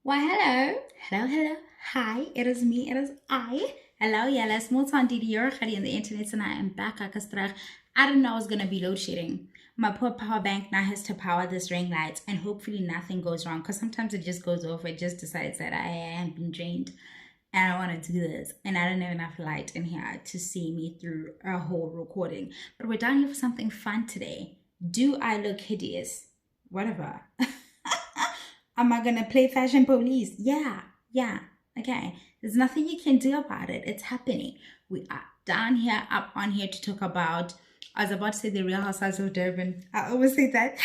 Why, hello, hi, it is me, it is I. Hello, yeah, let's move on to the on the internet and I am back. I didn't know I was gonna be load shedding. My poor power bank now has to power this ring light, and hopefully nothing goes wrong. Because sometimes it just goes off. It just decides that I am being drained, and I want to do this, and I don't have enough light in here to see me through a whole recording. But we're down here for something fun today. Do I look hideous? Whatever. Am I gonna play fashion police? Yeah. Okay. There's nothing you can do about it. It's happening. We are down here, up on here to talk about. I was about to say the Real Housewives of Durban. I always say that.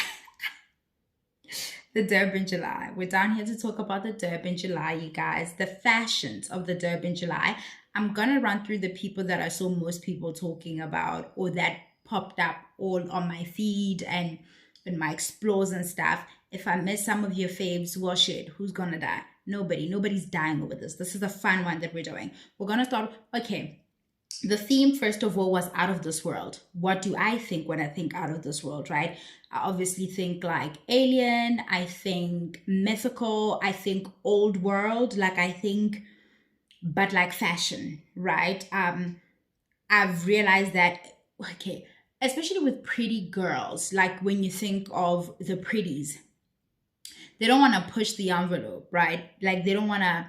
The Durban July. We're down here to talk about the Durban July, you guys. The fashions of the Durban July. I'm gonna run through the people that I saw most people talking about or that popped up all on my feed and in my explores and stuff. If I miss some of your faves, well, shit, who's gonna die? Nobody. Nobody's dying over this. This is a fun one that we're doing. We're gonna start. Okay. The theme, first of all, was out of this world. What do I think when I think out of this world, right? I obviously think like alien, I think mythical, I think old world, like I think, but like fashion, right? I've realized that, okay, especially with pretty girls, like when you think of the pretties, they don't want to push the envelope, right? Like they don't want to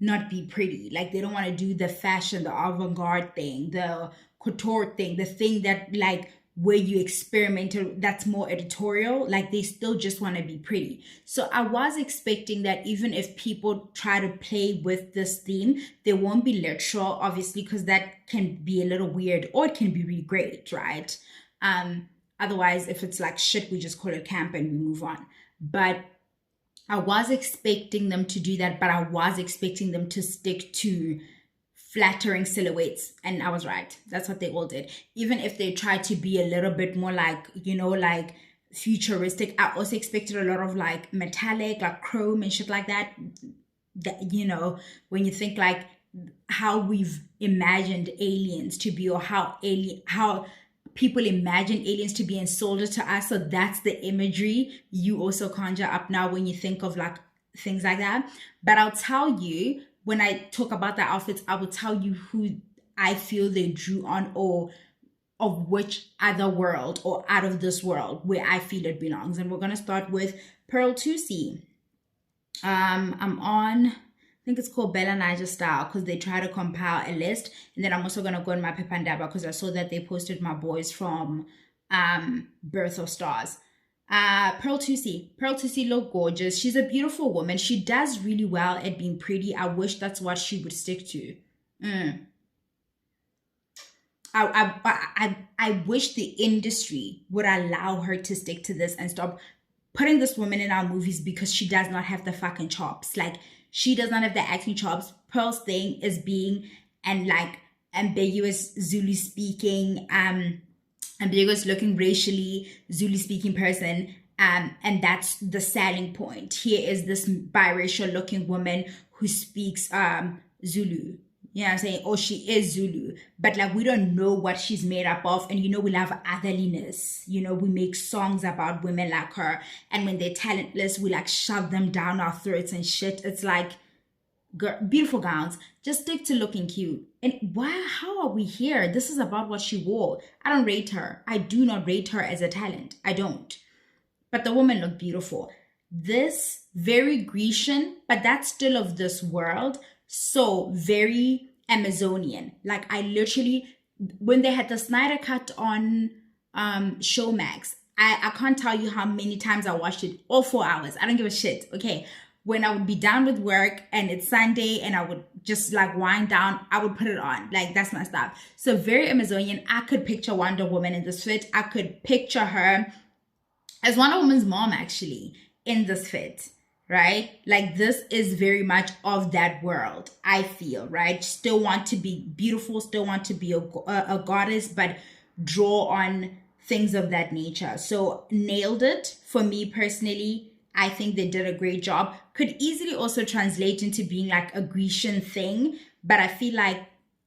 not be pretty. Like they don't want to do the fashion, the avant-garde thing, the couture thing, the thing that like where you experiment that's more editorial. Like they still just want to be pretty. So I was expecting that even if people try to play with this theme, they won't be literal, obviously, because that can be a little weird or it can be really great, right? Otherwise, if it's like shit, we just call it camp and we move on. But I was expecting them to do that, but I was expecting them to stick to flattering silhouettes. And I was right. That's what they all did. Even if they tried to be a little bit more like, like futuristic, I also expected a lot of like metallic, like chrome and shit like that. That, when you think like how we've imagined aliens to be or how people imagine aliens to be and sold it to us. So that's the imagery you also conjure up now when you think of like things like that. But I'll tell you, when I talk about the outfits, I will tell you who I feel they drew on or of which other world or out of this world where I feel it belongs. And we're going to start with Pearl Tusi. I'm on, I think it's called Bella Niger Style because they try to compile a list. And then I'm also going to go in my Pepandaba because I saw that they posted my boys from Birth of Stars. Pearl Tusi look gorgeous. She's a beautiful woman. She does really well at being pretty. I wish that's what she would stick to. I wish the industry would allow her to stick to this and stop putting this woman in our movies because she does not have the fucking chops. Like, she does not have the acting chops. Pearl's thing is being and like ambiguous Zulu speaking, ambiguous looking racially Zulu speaking person. And that's the selling point. Here is this biracial looking woman who speaks Zulu. You know what I'm saying? Or she is Zulu. But like we don't know what she's made up of. And we love otherliness. We make songs about women like her. And when they're talentless, we like shove them down our throats and shit. It's like, girl, beautiful gowns. Just stick to looking cute. And how are we here? This is about what she wore. I don't rate her. I do not rate her as a talent. I don't. But the woman looked beautiful. This very Grecian, but that's still of this world. So very Amazonian. Like I literally, when they had the Snyder cut on Showmax, I can't tell you how many times I watched it. All 4 hours. I don't give a shit. Okay. When I would be done with work and it's Sunday and I would just like wind down, I would put it on. Like that's my stuff. So very Amazonian. I could picture Wonder Woman in this fit. I could picture her as Wonder Woman's mom actually in this fit. Right? Like this is very much of that world, I feel, right? Still want to be beautiful, still want to be a goddess, but draw on things of that nature. So nailed it for me personally. I think they did a great job. Could easily also translate into being like a Grecian thing, but I feel like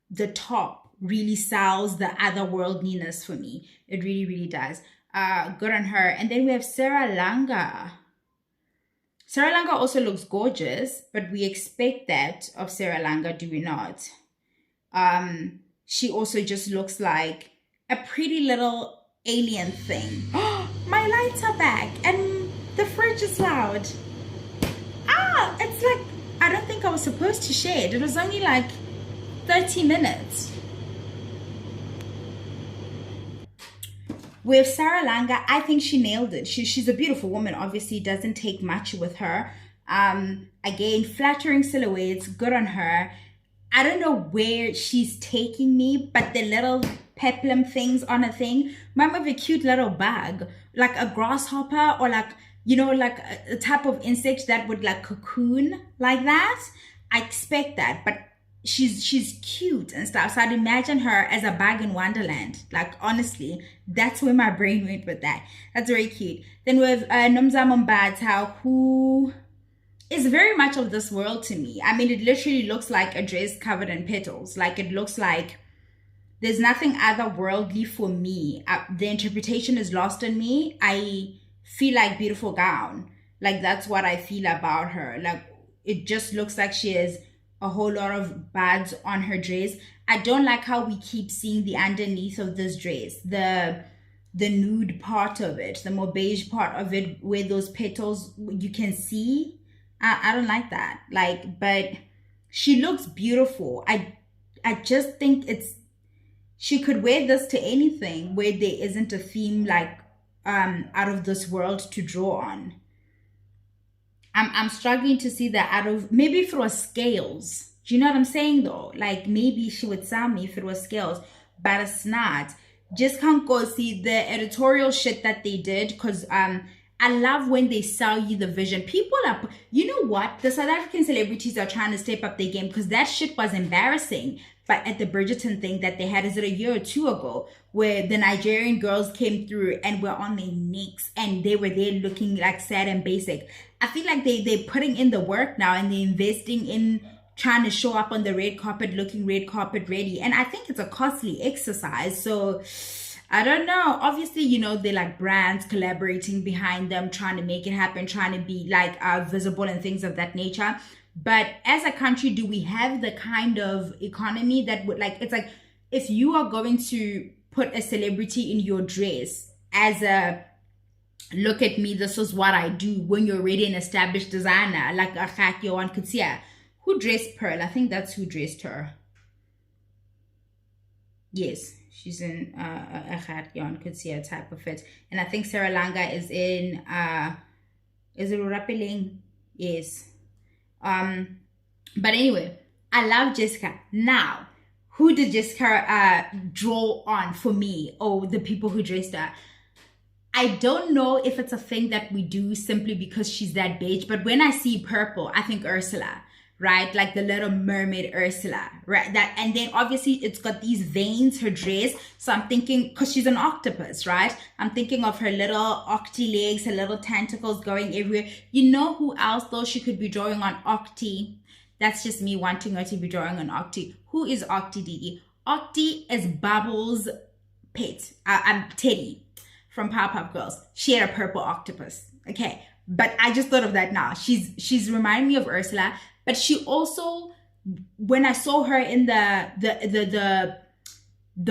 the top really sells the otherworldliness for me. It really, really does. Good on her. And then we have Sarah Langa. Sarah Langa also looks gorgeous, but we expect that of Sarah Langa, do we not? She also just looks like a pretty little alien thing. Oh, my lights are back and the fridge is loud. Ah, it's like, I don't think I was supposed to share it. It was only like 30 minutes. With Sarah Langa, I think she nailed it. She's a beautiful woman. Obviously, it doesn't take much with her. Again, flattering silhouettes, good on her. I don't know where she's taking me, but the little peplum things on a thing, remember the cute little bug, like a grasshopper or like, you know, like a type of insect that would like cocoon like that. I expect that, but she's cute and stuff. So I'd imagine her as a bug in Wonderland. Like, honestly, that's where my brain went with that. That's very cute. Then with Nomzamo Mbatha, who is very much of this world to me. I mean, it literally looks like a dress covered in petals. Like, it looks like there's nothing otherworldly for me. The interpretation is lost on me. I feel like beautiful gown. Like, that's what I feel about her. Like, it just looks like she has a whole lot of buds on her dress. I don't like how we keep seeing the underneath of this dress. The nude part of it, the more beige part of it, where those petals you can see. I don't like that. Like, but she looks beautiful. I just think she could wear this to anything where there isn't a theme like out of this world to draw on. I'm struggling to see that out of, maybe if it was scales. Do you know what I'm saying though? Like, maybe she would sell me if it was scales, but it's not. Just can't go see the editorial shit that they did, because I love when they sell you the vision. People are, you know what? The South African celebrities are trying to step up their game, because that shit was embarrassing. But at the Bridgerton thing that they had, is it a year or two ago, where the Nigerian girls came through and were on their necks and they were there looking like sad and basic. I feel like they're putting in the work now, and they're investing in trying to show up on the red carpet looking red carpet ready. And I think it's a costly exercise. So I don't know. Obviously, you know, they're like brands collaborating behind them, trying to make it happen, trying to be like visible and things of that nature. But as a country, do we have the kind of economy that would, like, it's like, if you are going to put a celebrity in your dress as a, look at me, this is what I do, when you're already an established designer, like a Akhatyo Kutsia, who dressed Pearl? I think that's who dressed her. Yes. She's in a Akhatyo Kutsia type of fit. And I think Sarah Langa is in, is it Urapeling? Yes. But anyway, I love Jessica. Now, who did Jessica draw on for me? Oh, the people who dressed her. I don't know if it's a thing that we do simply because she's that beige, but when I see purple, I think Ursula, right? Like the Little Mermaid Ursula, right? That, and then obviously it's got these veins, her dress. So I'm thinking, because she's an octopus, right? I'm thinking of her little octi legs, her little tentacles going everywhere. You know who else though she could be drawing on? Octi. That's just me wanting her to be drawing on Octi. Who is Octi, Didi? Octi is Bubbles' pet. I'm Teddy from Powerpuff Girls. She had a purple octopus. Okay. But I just thought of that now. She's reminding me of Ursula. But she also, when I saw her in the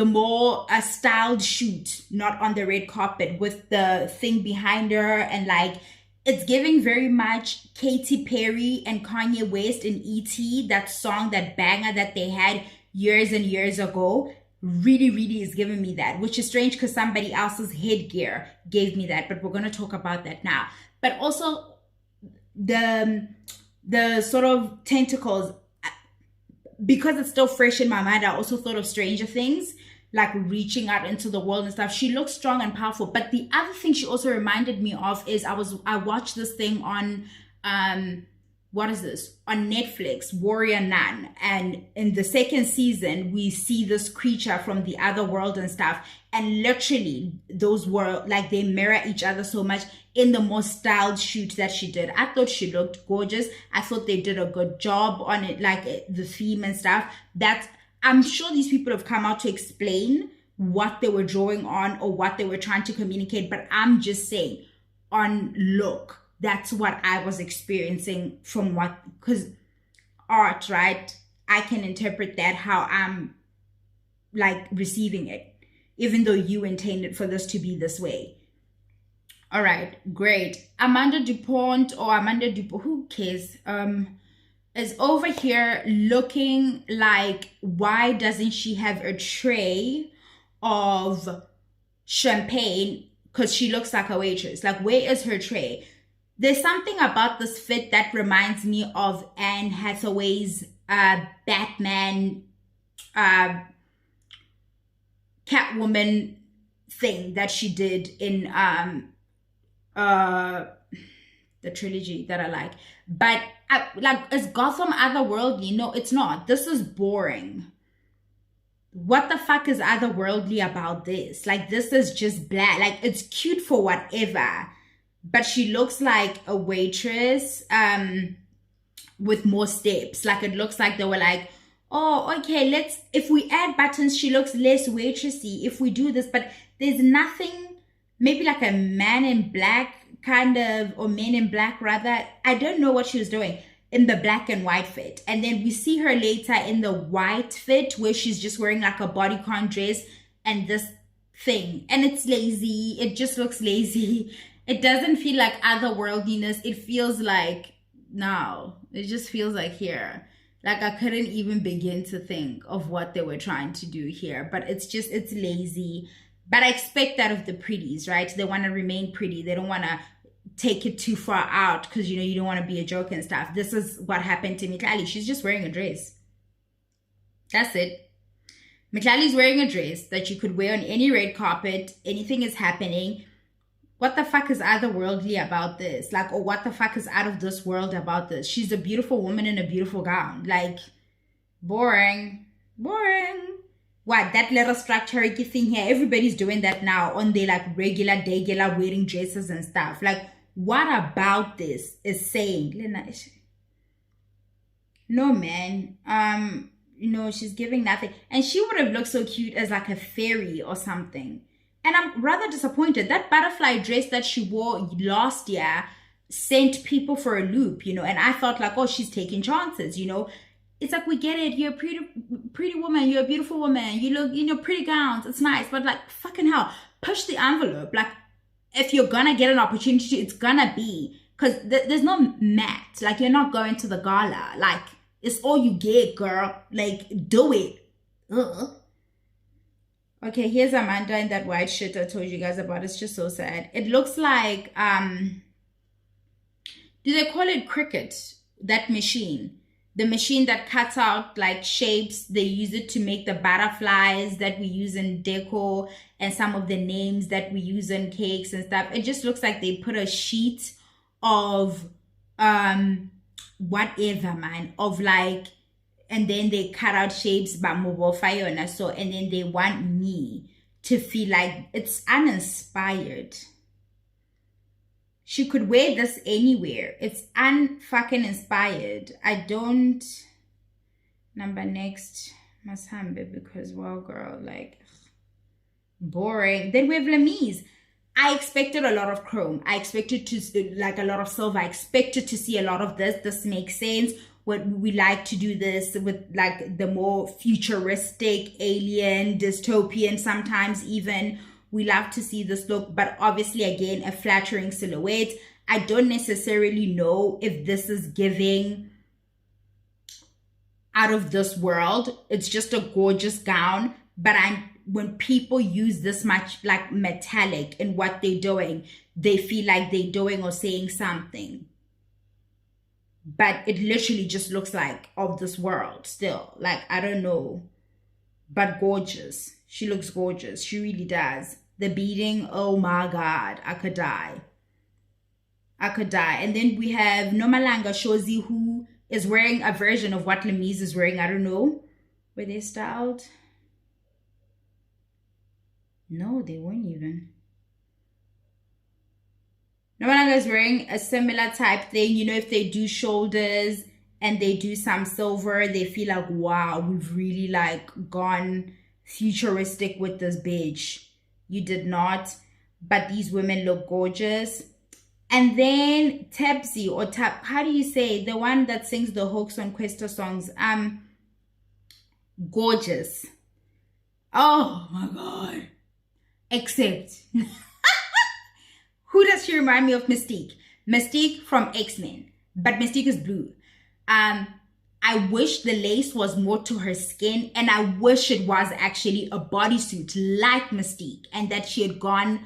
more styled shoot, not on the red carpet, with the thing behind her, and like, it's giving very much Katy Perry and Kanye West in E.T., that song, that banger that they had years and years ago. Really, really is giving me that, which is strange because somebody else's headgear gave me that. But we're going to talk about that now. But also the sort of tentacles, because it's still fresh in my mind, I also thought of Stranger Things, like reaching out into the world and stuff. She looks strong and powerful. But the other thing she also reminded me of is I watched this thing on what is this, on Netflix, Warrior Nun, and in the second season we see this creature from the other world and stuff, and literally those were like, they mirror each other so much in the most styled shoot that she did. I thought she looked gorgeous. I thought they did a good job on it, like the theme and stuff. That I'm sure these people have come out to explain what they were drawing on or what they were trying to communicate, but I'm just saying, on look, that's what I was experiencing from what, because art, right? I can interpret that how I'm like receiving it, even though you intended for this to be this way. All right, great. Amanda DuPont or Amanda DuPont, who cares? Is over here looking like, why doesn't she have a tray of champagne? Because she looks like a waitress. Like, where is her tray? There's something about this fit that reminds me of Anne Hathaway's Batman Catwoman thing that she did in the trilogy that I like. But like, is Gotham otherworldly? No, it's not. This is boring. What the fuck is otherworldly about this? Like, this is just blah. Like, it's cute for whatever, but she looks like a waitress with more steps. Like, it looks like they were like, oh, okay, if we add buttons, she looks less waitressy if we do this. But there's nothing, maybe like a Man in Black kind of, or Men in Black rather. I don't know what she was doing in the black and white fit. And then we see her later in the white fit where she's just wearing like a bodycon dress and this thing. And it's lazy. It just looks lazy. It doesn't feel like otherworldliness. It feels like, no, it just feels like here. Like, I couldn't even begin to think of what they were trying to do here. But it's lazy. But I expect that of the pretties, right? They want to remain pretty. They don't want to take it too far out because, you don't want to be a joke and stuff. This is what happened to Mitlali. She's just wearing a dress. That's it. Mitlali's wearing a dress that you could wear on any red carpet. Anything is happening. What the fuck is otherworldly about this? Like, or what the fuck is out of this world about this? She's a beautiful woman in a beautiful gown. Like, boring. What, that little structure thing here, everybody's doing that now on their like regular wearing dresses and stuff. Like, what about this is saying, Lena, no man, she's giving nothing. And she would have looked so cute as like a fairy or something. And I'm rather disappointed. That butterfly dress that she wore last year sent people for a loop, and I thought like, oh, she's taking chances, It's like, we get it. You're a pretty woman. You're a beautiful woman. You look, pretty gowns. It's nice. But like, fucking hell, push the envelope. Like, if you're gonna get an opportunity, it's gonna be, because there's no mat. Like, you're not going to the gala. Like, it's all you get, girl. Like, do it. Ugh. Okay, here's Amanda in that white shit I told you guys about. It's just so sad. It looks like, do they call it Cricut? That machine. The machine that cuts out like shapes. They use it to make the butterflies that we use in decor and some of the names that we use in cakes and stuff. It just looks like they put a sheet of whatever, man, of like, and then they cut out shapes by mobile fire and so, and then they want me to feel like it's uninspired. She could wear this anywhere. It's unfucking inspired. I don't. Number next. Masambe, because, well, girl, like, boring. Then we have Lemise. I expected a lot of chrome. I expected to, like, a lot of silver. I expected to see a lot of this. This makes sense. What we like to do this with, like, the more futuristic, alien, dystopian, sometimes even. We love to see this look, but obviously, again, a flattering silhouette. I don't necessarily know if this is giving out of this world. It's just a gorgeous gown, but when people use this much like metallic in what they're doing, they feel like they're doing or saying something. But it literally just looks like of this world still. Like, I don't know, but gorgeous. She looks gorgeous. She really does. The beading, oh my God, I could die. And then we have Nomalanga Shozi, who is wearing a version of what Lemise is wearing. I don't know. Were they styled? No, they weren't even. Nomalanga is wearing a similar type thing. If they do shoulders and they do some silver, they feel like, wow, we've really like gone futuristic with this bitch. You did not, but these women look gorgeous. And then Tepsi or Tap, how do you say, the one that sings the Hawks on Questa songs? Gorgeous. Oh my god. Except who does she remind me of? Mystique. Mystique from X-Men. But Mystique is blue. I wish the lace was more to her skin, and I wish it was actually a bodysuit like Mystique, and that she had gone.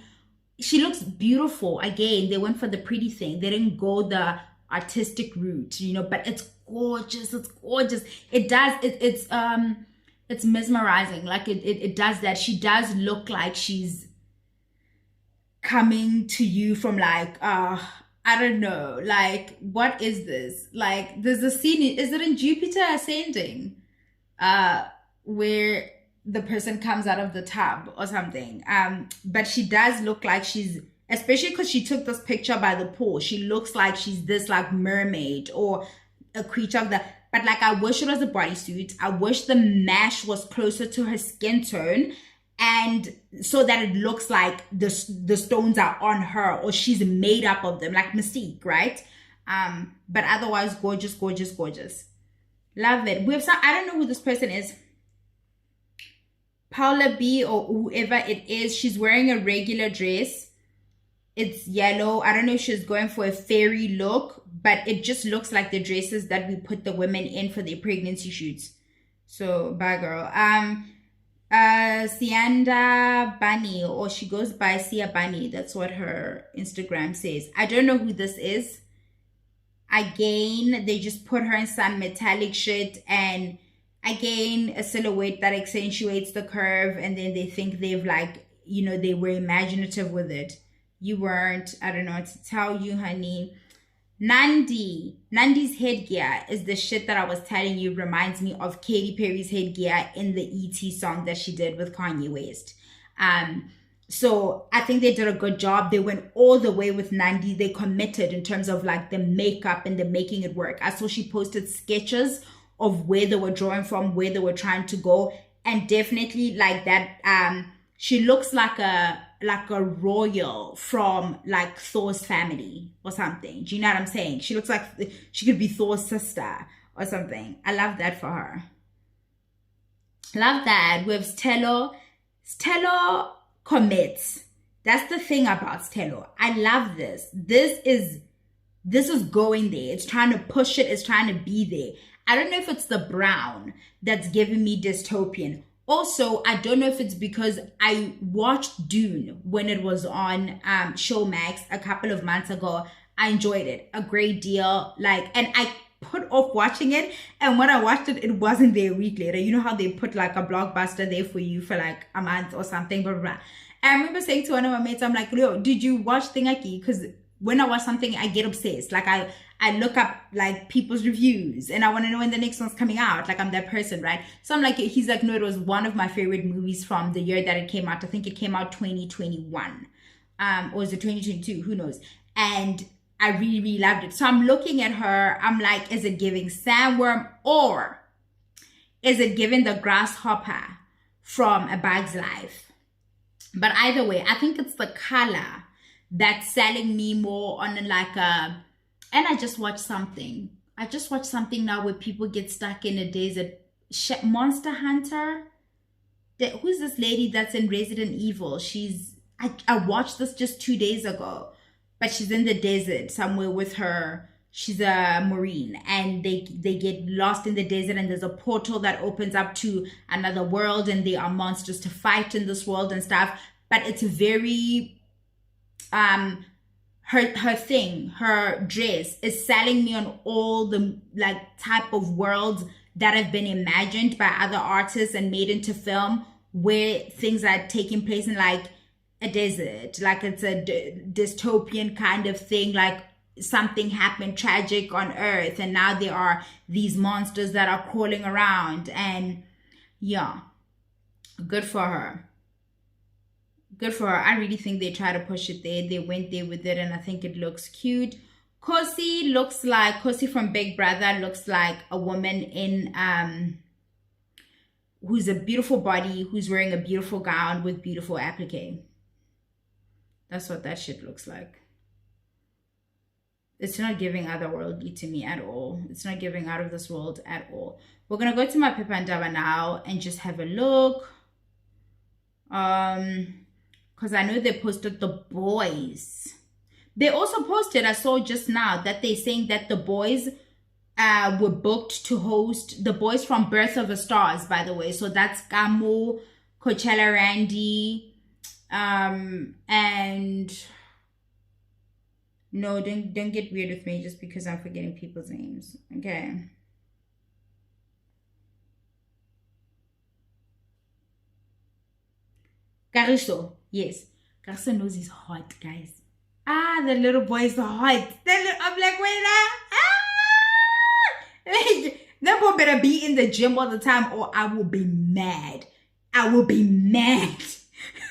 She looks beautiful. Again, they went for the pretty thing. They didn't go the artistic route, but it's gorgeous. It's gorgeous. It does. It's mesmerizing. Like it does that. She does look like she's coming to you from like I don't know, like what is this? Like there's a scene, is it in Jupiter Ascending? Where the person comes out of the tub or something. But she does look like she's, especially because she took this picture by the pool, she looks like she's this like mermaid or a creature of the, but like I wish it was a bodysuit. I wish the mesh was closer to her skin tone, and so that it looks like the stones are on her or she's made up of them, like Mystique, right? But otherwise, gorgeous, gorgeous, gorgeous. Love it. We have some, I don't know who this person is. Paula B or whoever it is. She's wearing a regular dress. It's yellow. I don't know if she's going for a fairy look, but it just looks like the dresses that we put the women in for their pregnancy shoots. So bye girl. Sianda Bunny, or she goes by Sia Bunny. That's what her Instagram says. I don't know who this is. Again, they just put her in some metallic shit, and again, a silhouette that accentuates the curve, and then they think they've like, they were imaginative with it. You weren't. I don't know what to tell you, honey. Nandi's headgear is the shit that I was telling you, reminds me of Katy Perry's headgear in the E.T. song that she did with Kanye West. So I think they did a good job. They went all the way with Nandi. They committed in terms of like the makeup and the making it work. I saw she posted sketches of where they were drawing from, where they were trying to go, and definitely like that. She looks like a royal from like Thor's family or something. Do you know what I'm saying? She looks like she could be Thor's sister or something. I love that for her. Love that. With Stello commits. That's the thing about Stello. I love this. This is going there. It's trying to push it. It's trying to be there. I don't know if it's the brown that's giving me dystopian. Also, I don't know if it's because I watched Dune when it was on Showmax a couple of months ago. I enjoyed it a great deal. And I put off watching it, and when I watched it, it wasn't there a week later. You know how they put like a blockbuster there for you for like a month or something, blah, blah, blah. And I remember saying to one of my mates, I'm like, yo, did you watch Thingaki? Because when I watch something, I get obsessed. Like I look up like people's reviews and I want to know when the next one's coming out. Like I'm that person, right? So I'm like, he's like, no, it was one of my favorite movies from the year that it came out. I think it came out 2021. Or was it 2022? Who knows? And I really, really loved it. So I'm looking at her. I'm like, is it giving sandworm or is it giving the grasshopper from A Bug's Life? But either way, I think it's the color that's selling me more on like a, and I just watched something now where people get stuck in a desert. Monster Hunter. Who's this lady that's in Resident Evil? I watched this just 2 days ago, but she's in the desert somewhere with her. She's a Marine, and they get lost in the desert, and there's a portal that opens up to another world, and there are monsters to fight in this world and stuff. But it's very her dress is selling me on all the like type of worlds that have been imagined by other artists and made into film, where things are taking place in like a desert, like it's a dystopian kind of thing, like something happened tragic on Earth and now there are these monsters that are crawling around. And yeah, good for her. Good for her. I really think they try to push it there. They went there with it, and I think it looks cute. Kosi from Big Brother looks like a woman in who's a beautiful body, who's wearing a beautiful gown with beautiful applique. That's what that shit looks like. It's not giving otherworldly to me at all. It's not giving out of this world at all. We're gonna go to my Pepandaba now and just have a look. Because I know they posted the boys. They also posted, I saw just now, that they're saying that the boys were booked to host, the boys from Birth of the Stars, by the way. So that's Kamo, Coachella Randy, and no, don't get weird with me just because I'm forgetting people's names. Okay. Cariso, yes. Cariso knows he's hot, guys. Ah, the little boy is hot. I'm like, wait, that boy better be in the gym all the time or I will be mad. I will be mad.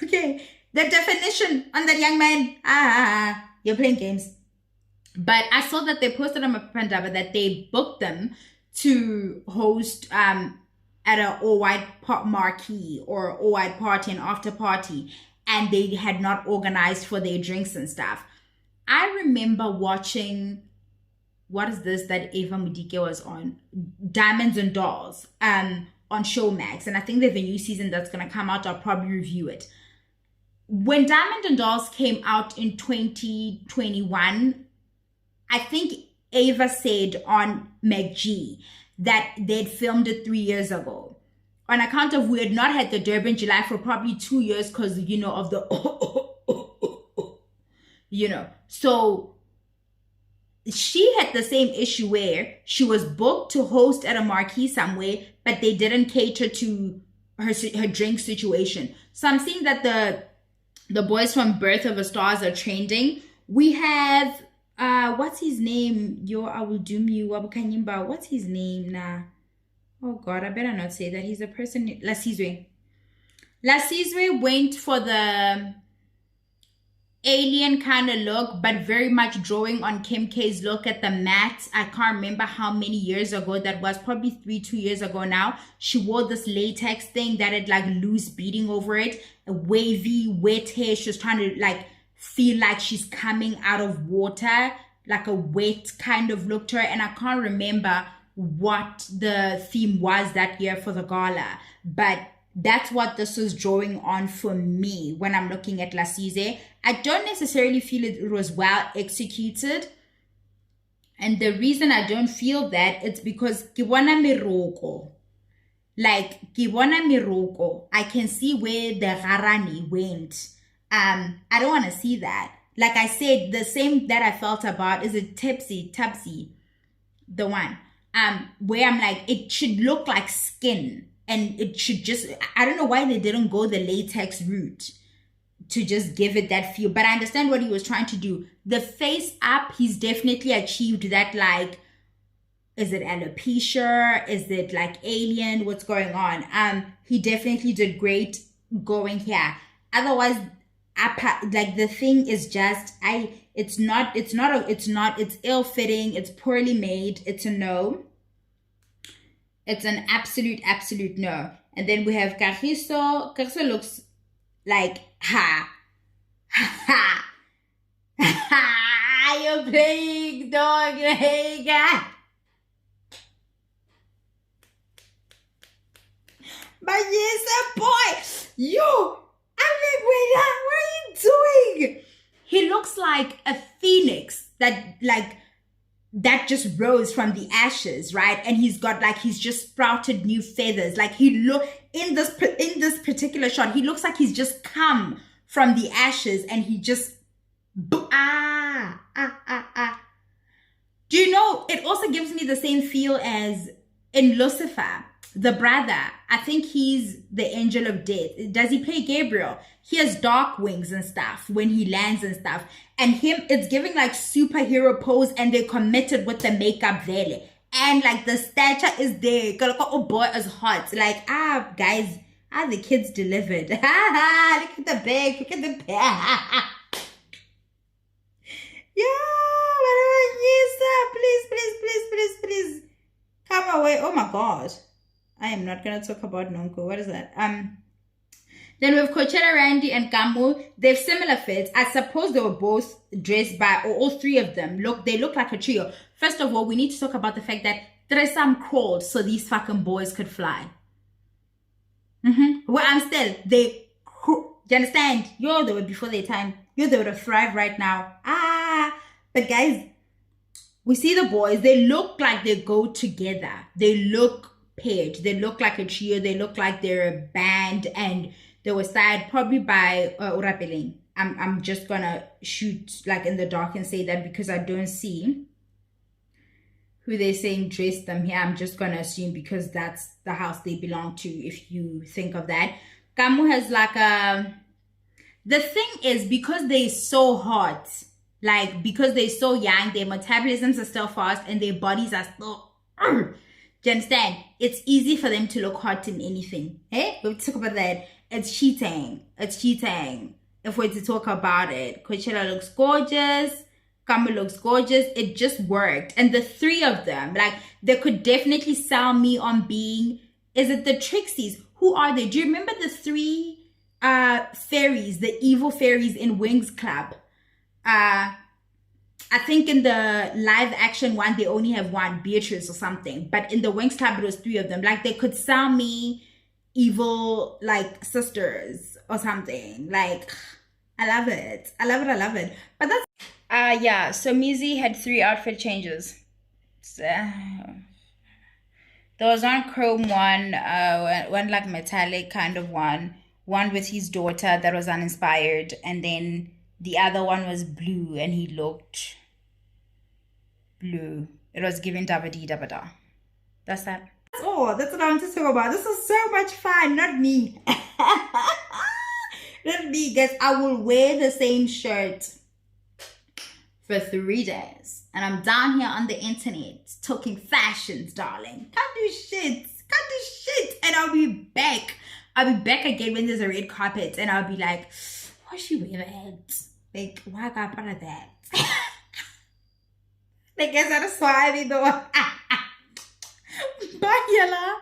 Okay. The definition on that young man, you're playing games. But I saw that they posted on my Pandaba that they booked them to host at an all-white marquee or all-white party and after party, and they had not organized for their drinks and stuff. I remember watching, what is this that Eva Mudike was on? Diamonds and Dolls on Showmax, and I think there's a new season that's going to come out. I'll probably review it. When Diamond and Dolls came out in 2021, I think Ava said on McG that they'd filmed it 3 years ago. On account of we had not had the Durban July for probably 2 years because, of the, So she had the same issue where she was booked to host at a marquee somewhere, but they didn't cater to her drink situation. So I'm seeing that the boys from Birth of the Stars are trending. We have, what's his name? I will doom you, Wabukanyimba. What's his name now? Oh God, I better not say that. He's a person, Lasizwe. Lasizwe went for the alien kind of look, but very much drawing on Kim K's look at the mat. I can't remember how many years ago that was, probably 2 years ago now. She wore this latex thing that had like loose beading over it, a wavy, wet hair. She was trying to feel like she's coming out of water, like a wet kind of look to her. And I can't remember what the theme was that year for the gala, but that's what this was drawing on for me when I'm looking at Lasize. I don't necessarily feel it was well executed. And the reason I don't feel that, it's because Kiwana Miroko. Kiwana Miroko, I can see where the Harani went. I don't want to see that. Like I said, the same that I felt about, is it Tepsi, the one, where I'm like, it should look like skin. And it should just, I don't know why they didn't go the latex route to just give it that feel. But I understand what he was trying to do. The face up, he's definitely achieved that, is it alopecia? Is it alien? What's going on? He definitely did great going here. Otherwise, the thing is just, it's ill-fitting. It's poorly made. It's a no. It's an absolute no. And then we have Cariso. Cariso looks like, ha, you're playing dog, hey, guy. But yes, boy, I'm like, wait, what are you doing? He looks like a phoenix that just rose from the ashes, right? And he's got he's just sprouted new feathers. In this particular shot, he looks like he's just come from the ashes and he just Do you know, it also gives me the same feel as in Lucifer, the brother. I think he's the angel of death. Does he play Gabriel? He has dark wings and stuff when he lands and stuff. And it's giving superhero pose, and they're committed with the makeup there. And the stature is there. Oh boy, is hot. Guys, the kids delivered. Look at the bag. Look at the bag. Please. Come away. Oh my God. I am not going to talk about Nonko. What is that? Then with Coachella Randy and Gamu, they have similar fits. I suppose they were both dressed by, or all three of them they look like a trio. First of all, we need to talk about the fact that Tresam crawled so these fucking boys could fly. Well, I'm still, you understand? Yo, they were before their time. Yo, they would have thrived right now. But guys, we see the boys, they look like they go together. They look paired. They look like a trio. They look like they're a band, and they were started probably by Urapeleng. I'm just gonna shoot like in the dark and say that because I don't see who they're saying dressed them here. I'm just gonna assume because that's the house they belong to, if you think of that. Kamu has like the thing is, because they're so hot, like because they're so young, their metabolisms are still fast and their bodies are still do you understand? It's easy for them to look hot in anything. Hey, we'll talk about that. It's cheating. If we're to talk about it, Coachella looks gorgeous. Kamu looks gorgeous. It just worked. And the three of them, like, they could definitely sell me on being, is it the Trixies? Who are they? Do you remember the three fairies, the evil fairies in Wings Club? I think in the live action one, they only have one, Beatrice or something. But in the Wings Club, it was three of them. Like, they could sell me evil, like, sisters or something. Like, I love it. I love it. But that's... yeah, so Mizi had 3 outfit changes. So, there was one chrome one, one like metallic kind of one with his daughter that was uninspired, and then the other one was blue and he looked blue. It was giving dabba-dee dabba-da. That's that. That's all. That's what I want to talk about. This was so much fun. Not me. Not me, guys. I will wear the same shirt for 3 days. And I'm down here on the internet talking fashions, darling. Can't do shit. And I'll be back. I'll be back again when there's a red carpet. And I'll be like, why she wear that? Like, why I got part of that? Like, is that a swag though? Bye, Yella.